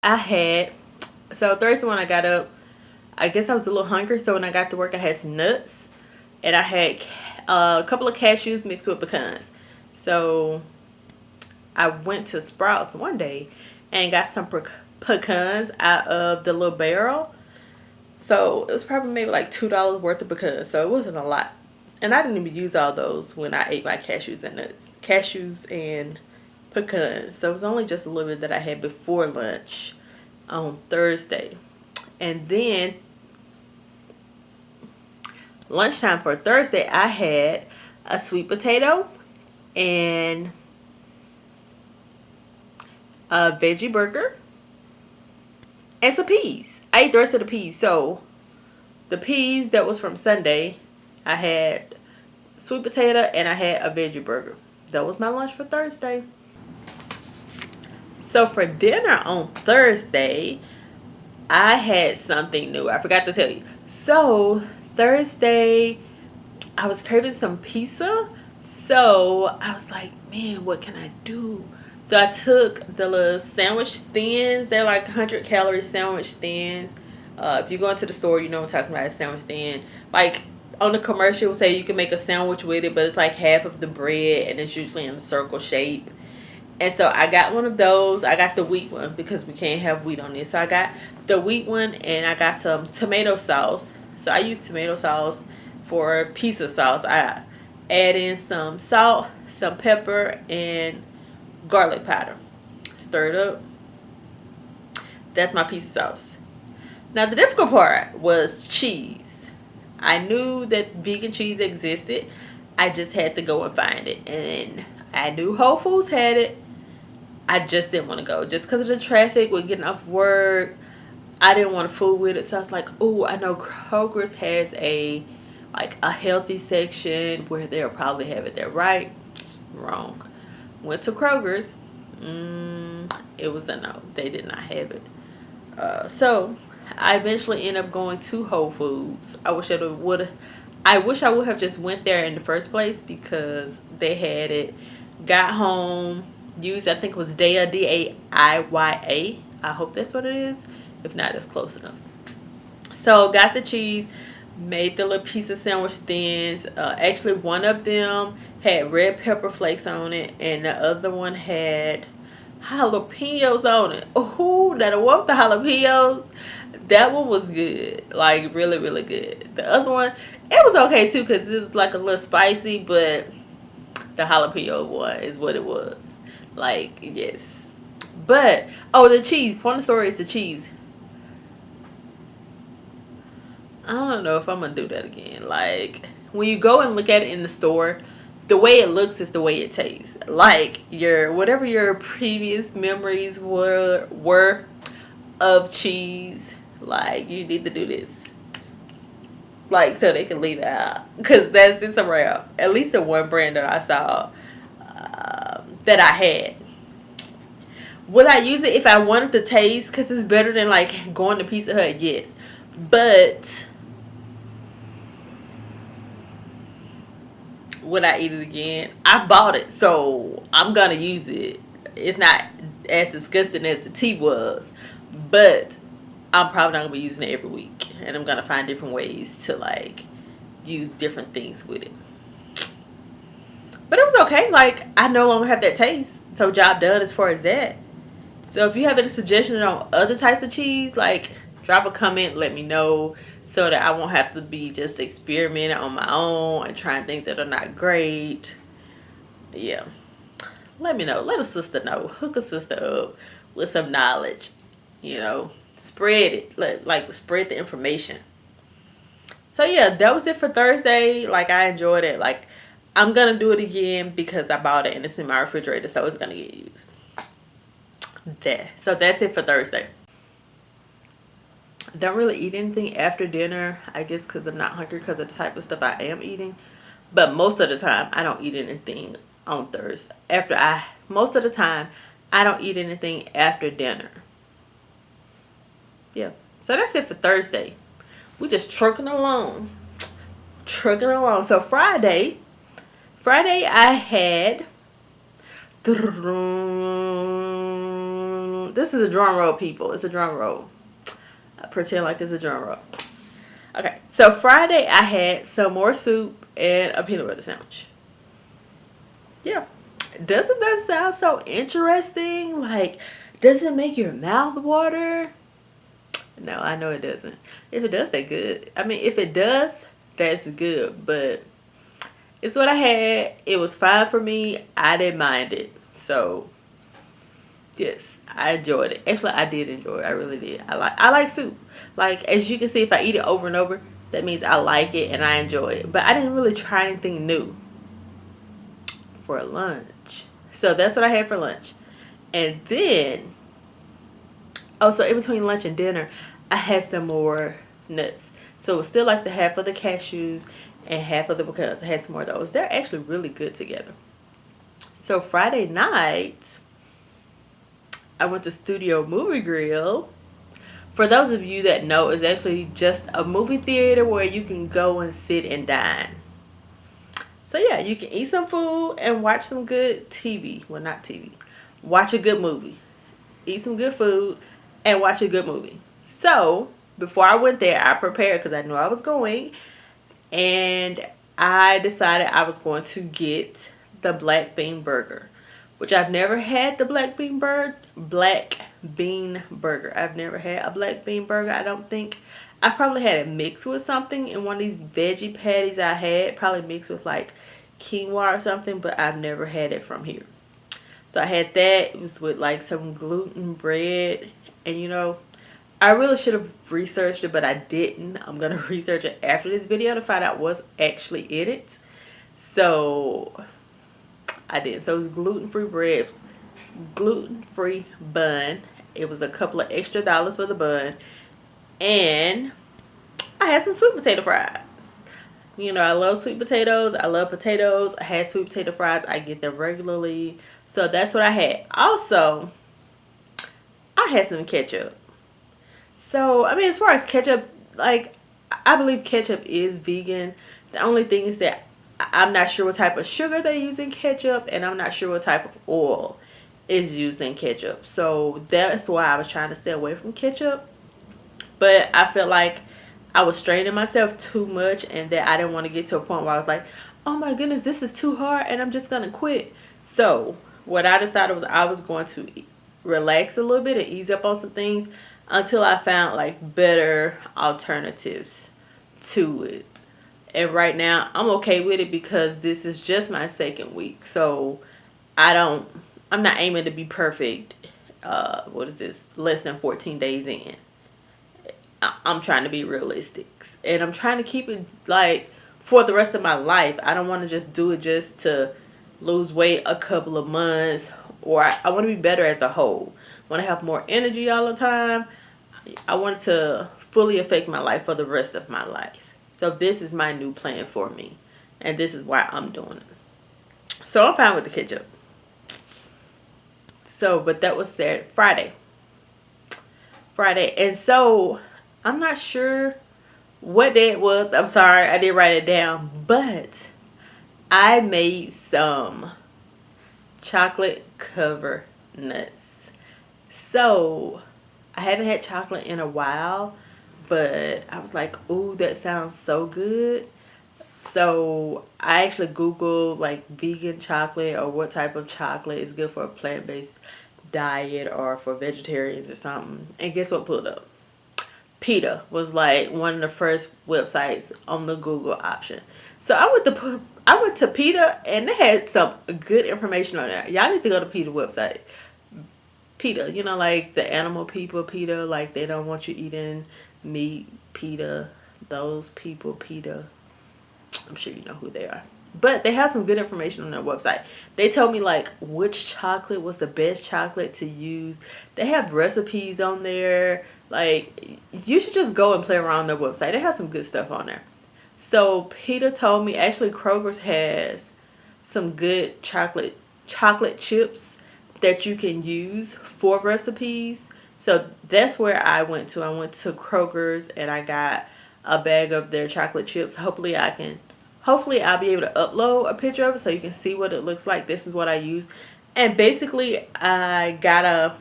I had, so Thursday when I got up, I guess I was a little hungry. So when I got to work, I had some nuts and I had a couple of cashews mixed with pecans. So I went to Sprouts one day and got some pecans out of the little barrel. So it was probably maybe like $2 worth of pecans. So it wasn't a lot. And I didn't even use all those when I ate my cashews and nuts. Cashews and pecans. So it was only just a little bit that I had before lunch on Thursday. And then lunchtime for Thursday, I had a sweet potato and a veggie burger and some peas. I ate the rest of the peas. So the peas that was from Sunday, I had sweet potato and I had a veggie burger. That was my lunch for Thursday. So for dinner on Thursday, I had something new. I forgot to tell you. So Thursday, I was craving some pizza. So I was like, man, what can I do? So I took the little sandwich thins. They're like 100-calorie sandwich thins. If you go into the store, you know what I'm talking about, a sandwich thin. Like on the commercial, it will say you can make a sandwich with it, but it's like half of the bread and it's usually in a circle shape. And so I got one of those. I got the wheat one because we can't have wheat on this. So I got the wheat one and I got some tomato sauce. So I use tomato sauce for pizza sauce. I add in some salt, some pepper, and garlic powder. Stir it up. That's my pizza sauce. Now the difficult part was cheese. I knew that vegan cheese existed. I just had to go and find it. And I knew Whole Foods had it. I just didn't want to go. Just because of the traffic with getting off work. I didn't want to fool with it. So I was like, oh, I know Kroger's has a healthy section where they'll probably have it there. Right? Wrong. Went to Kroger's. It was a no. They did not have it. So I eventually ended up going to Whole Foods. I wish I would have just went there in the first place because they had it. Got home, used, I think it was Daiya, Daiya. I hope that's what it is. If not, that's close enough. So got the cheese, made the little pizza sandwich thins. Actually, one of them had red pepper flakes on it, and the other one had jalapenos on it. Oh, that one with the jalapenos, that one was good. Like really, really good. The other one, it was okay too because it was like a little spicy, but the jalapeno one is what it was. Like, yes. But, oh, the cheese. Point of the story is the cheese. I don't know if I'm going to do that again. Like, when you go and look at it in the store, the way it looks is the way it tastes. Like, whatever your previous memories were of cheese, like, you need to do this. Like, so they can leave it out. Because that's just a wrap. At least the one brand that I saw that I had. Would I use it if I wanted the taste? Because it's better than, like, going to Pizza Hut, yes. But would I eat it again? I bought it, so I'm going to use it. It's not as disgusting as the tea was. But I'm probably not going to be using it every week. And I'm going to find different ways to, like, use different things with it. But it was okay. Like, I no longer have that taste. So, job done as far as that. So, if you have any suggestions on other types of cheese, like, drop a comment, let me know. So that I won't have to be just experimenting on my own and trying things that are not great. Yeah. Let me know. Let a sister know. Hook a sister up with some knowledge. You know. Spread it. Spread the information. So, yeah. That was it for Thursday. Like, I enjoyed it. Like, I'm going to do it again because I bought it and it's in my refrigerator. So, it's going to get used. There. So, that's it for Thursday. Don't really eat anything after dinner. I guess because I'm not hungry because of the type of stuff I am eating. But most of the time, I don't eat anything on Thursday. Most of the time, I don't eat anything after dinner. Yeah. So that's it for Thursday. We just trucking along. So Friday I had this this is a drum roll, people. It's a drum roll. I pretend like it's a drum roll. Okay, so Friday I had some more soup and a peanut butter sandwich. Yeah. Doesn't that sound so interesting? Like, does it make your mouth water? No, I know it doesn't. If it does, that's good. I mean, if it does, that's good. But it's what I had. It was fine for me. I didn't mind it. So, yes, I enjoyed it. Actually, I did enjoy it. I really did. I like soup. Like, as you can see, if I eat it over and over, that means I like it and I enjoy it. But I didn't really try anything new for lunch. So that's what I had for lunch. And then, oh, so in between lunch and dinner, I had some more nuts. So it was still like the half of the cashews and half of the pecans. I had some more of those. They're actually really good together. So Friday night, I went to Studio Movie Grill. For those of you that know, it's actually just a movie theater where you can go and sit and dine. So yeah, you can eat some food and watch some good TV. Well, not TV. Watch a good movie. Eat some good food and watch a good movie. So before I went there, I prepared because I knew I was going. And I decided I was going to get the black bean burger, which I've never had the black bean burger. I've never had a black bean burger, I don't think. I probably had it mixed with something in one of these veggie patties I had. Probably mixed with like quinoa or something, but I've never had it from here. So I had that. It was with like some gluten bread. And you know, I really should have researched it, but I didn't. I'm going to research it after this video to find out what's actually in it. So I did. So it was gluten-free bread, gluten-free bun. It was a couple of extra dollars for the bun. And I had some sweet potato fries. You know, I love sweet potatoes. I love potatoes. I had sweet potato fries. I get them regularly. So that's what I had. Also, I had some ketchup. So, I mean, as far as ketchup, like, I believe ketchup is vegan. The only thing is that I'm not sure what type of sugar they use in ketchup, and I'm not sure what type of oil is used in ketchup. So, that's why I was trying to stay away from ketchup. But I felt like I was straining myself too much, and that I didn't want to get to a point where I was like, oh my goodness, this is too hard, and I'm just going to quit. So, what I decided was I was going to relax a little bit and ease up on some things until I found like better alternatives to it. And right now I'm okay with it because this is just my second week. So I'm not aiming to be perfect. What is this? Less than 14 days in. I'm trying to be realistic. And I'm trying to keep it like for the rest of my life. I don't want to just do it just to lose weight a couple of months. Or I want to be better as a whole. I want to have more energy all the time. I want it to fully affect my life for the rest of my life. So this is my new plan for me. And this is why I'm doing it. So I'm fine with the ketchup. So, but that was Friday. And so I'm not sure what day it was. I'm sorry, I didn't write it down. But I made some chocolate covered nuts. So I haven't had chocolate in a while, but I was like, ooh, that sounds so good. So I actually Googled like vegan chocolate or what type of chocolate is good for a plant-based diet or for vegetarians or something. And guess what pulled up? PETA was like one of the first websites on the Google option. So I went to PETA and they had some good information on there. Y'all need to go to PETA website. PETA, you know, like the animal people, PETA, like they don't want you eating meat, PETA, those people, PETA. I'm sure you know who they are. But they have some good information on their website. They told me like which chocolate was the best chocolate to use. They have recipes on there. Like you should just go and play around on their website. They have some good stuff on there. So PETA told me actually Kroger's has some good chocolate chips that you can use for recipes. So that's where I went to. I went to Kroger's and I got a bag of their chocolate chips. Hopefully I'll be able to upload a picture of it so you can see what it looks like. This is what I use. And basically I got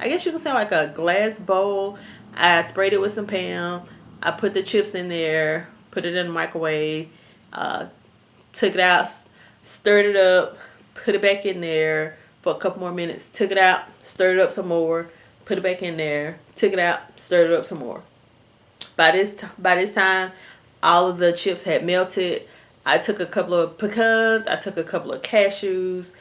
I guess you can say like a glass bowl. I sprayed it with some Pam. I put the chips in there, put it in the microwave, uh, took it out, stirred it up, put it back in there for a couple more minutes, took it out, stirred it up some more, put it back in there, took it out, stirred it up some more. By this time, all of the chips had melted. I took a couple of pecans, I took a couple of cashews,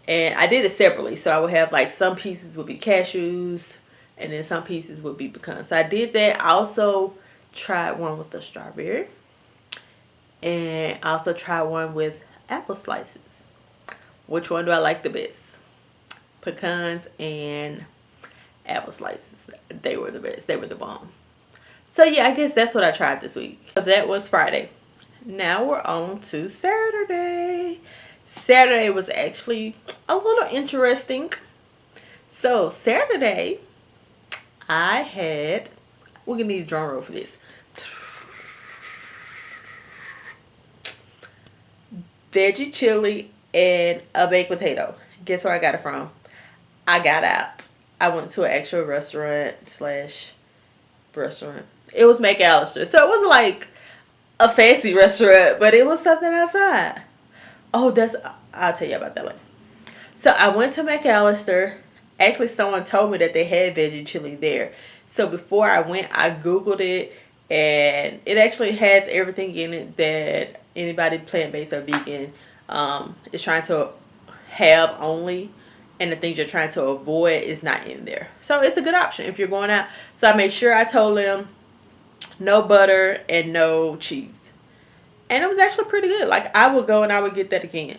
and I did it separately. So I would have like some pieces would be cashews, and then some pieces would be pecans. So I did that. I also tried one with the strawberry, and I also tried one with apple slices. Which one do I like the best? Pecans and apple slices. They were the best. They were the bomb. So yeah, I guess that's what I tried this week. That was Friday. Now we're on to Saturday. Saturday was actually a little interesting. So Saturday, we're gonna need a drum roll for this. Veggie chili and a baked potato. Guess where I got it from? I got out. I went to an actual restaurant. It was McAllister. So it wasn't like a fancy restaurant, but it was something outside. Oh, I'll tell you about that later. So I went to McAllister. Actually, someone told me that they had veggie chili there. So before I went, I Googled it, and it actually has everything in it that anybody plant-based or vegan is trying to have only, and the things you're trying to avoid is not in there. So it's a good option if you're going out. So I made sure I told them no butter and no cheese. And it was actually pretty good. Like, I would go and I would get that again.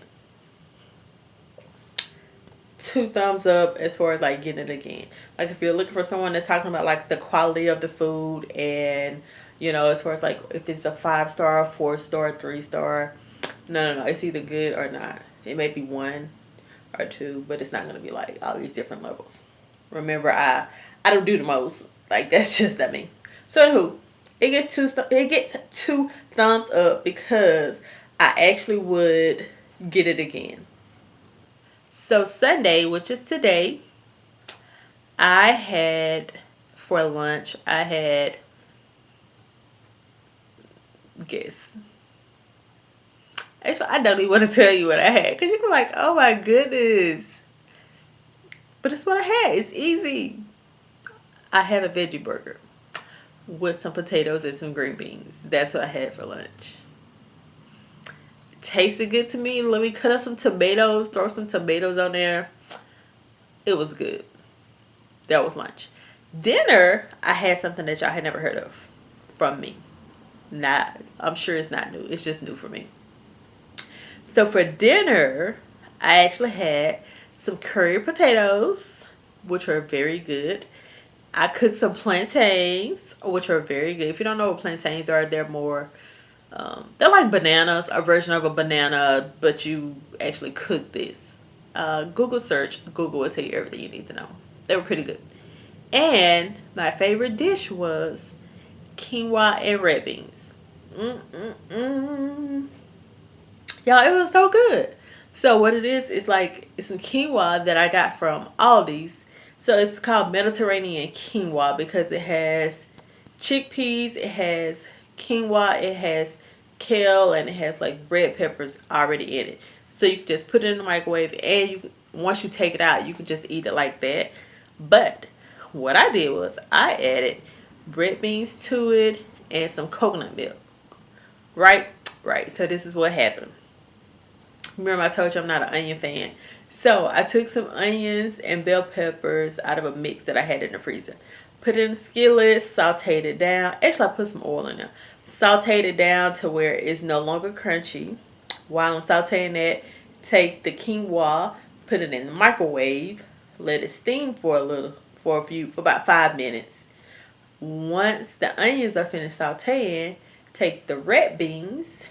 2 thumbs up as far as like getting it again. Like, if you're looking for someone that's talking about like the quality of the food, and as far as like if it's a 5-star, 4-star, 3-star, no, it's either good or not. It may be 1 or 2, but it's not going to be like all these different levels. Remember, I don't do the most. Like, that's just not me. So anywho, it gets 2 thumbs up because I actually would get it again. So Sunday, which is today, for lunch, guess. Actually, I don't even want to tell you what I had, because you can be like, oh my goodness. But it's what I had. It's easy. I had a veggie burger with some potatoes and some green beans. That's what I had for lunch. It tasted good to me. Let me cut up some tomatoes, throw some tomatoes on there. It was good. That was lunch. Dinner, I had something that y'all had never heard of from me. I'm sure it's not new. It's just new for me. So for dinner, I actually had some curry potatoes, which are very good. I cooked some plantains, which are very good. If you don't know what plantains are, they're like bananas, a version of a banana, but you actually cook this. Google will tell you everything you need to know. They were pretty good. And my favorite dish was quinoa and red beans. Y'all, it was so good. So what it is it's some quinoa that I got from Aldi's. So it's called Mediterranean quinoa because it has chickpeas, it has quinoa, it has kale, and it has like red peppers already in it. So you can just put it in the microwave, and once you take it out, you can just eat it like that. But what I did was I added red beans to it and some coconut milk. Right. So this is what happened. Remember, I told you I'm not an onion fan. So I took some onions and bell peppers out of a mix that I had in the freezer. Put it in the skillet, sauteed it down. Actually, I put some oil in there. Sauteed it down to where it's no longer crunchy. While I'm sauteing that, take the quinoa, put it in the microwave, let it steam for about 5 minutes. Once the onions are finished sauteing, take the red beans,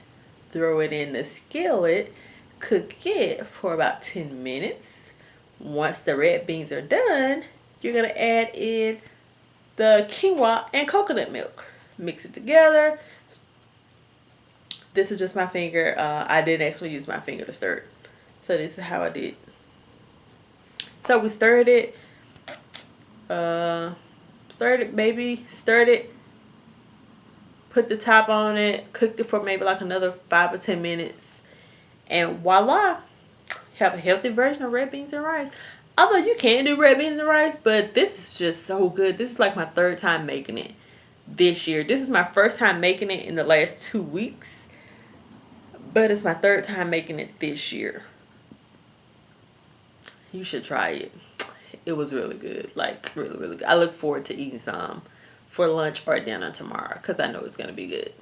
throw it in the skillet, cook it for about 10 minutes. Once the red beans are done, you're going to add in the quinoa and coconut milk. Mix it together. This is just my finger. I didn't actually use my finger to stir it. So this is how I did. So we stirred it. Stirred it, baby. Stirred it. Put the top on it. Cooked it for maybe like another 5 or 10 minutes. And voila. Have a healthy version of red beans and rice. Although you can do red beans and rice, but this is just so good. This is like my third time making it this year. This is my first time making it in the last 2 weeks. But it's my third time making it this year. You should try it. It was really good. Like, really, really good. I look forward to eating some for lunch or dinner tomorrow because I know it's going to be good.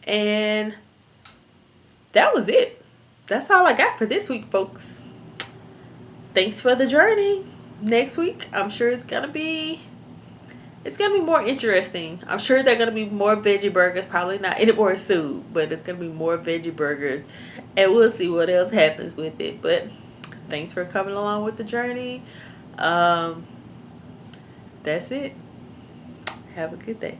And that was it. That's all I got for this week, folks. Thanks for the journey. Next week, I'm sure it's going to be more interesting. I'm sure there are going to be more veggie burgers. Probably not any more soup, but it's going to be more veggie burgers. And we'll see what else happens with it. But thanks for coming along with the journey. That's it. Have a good day.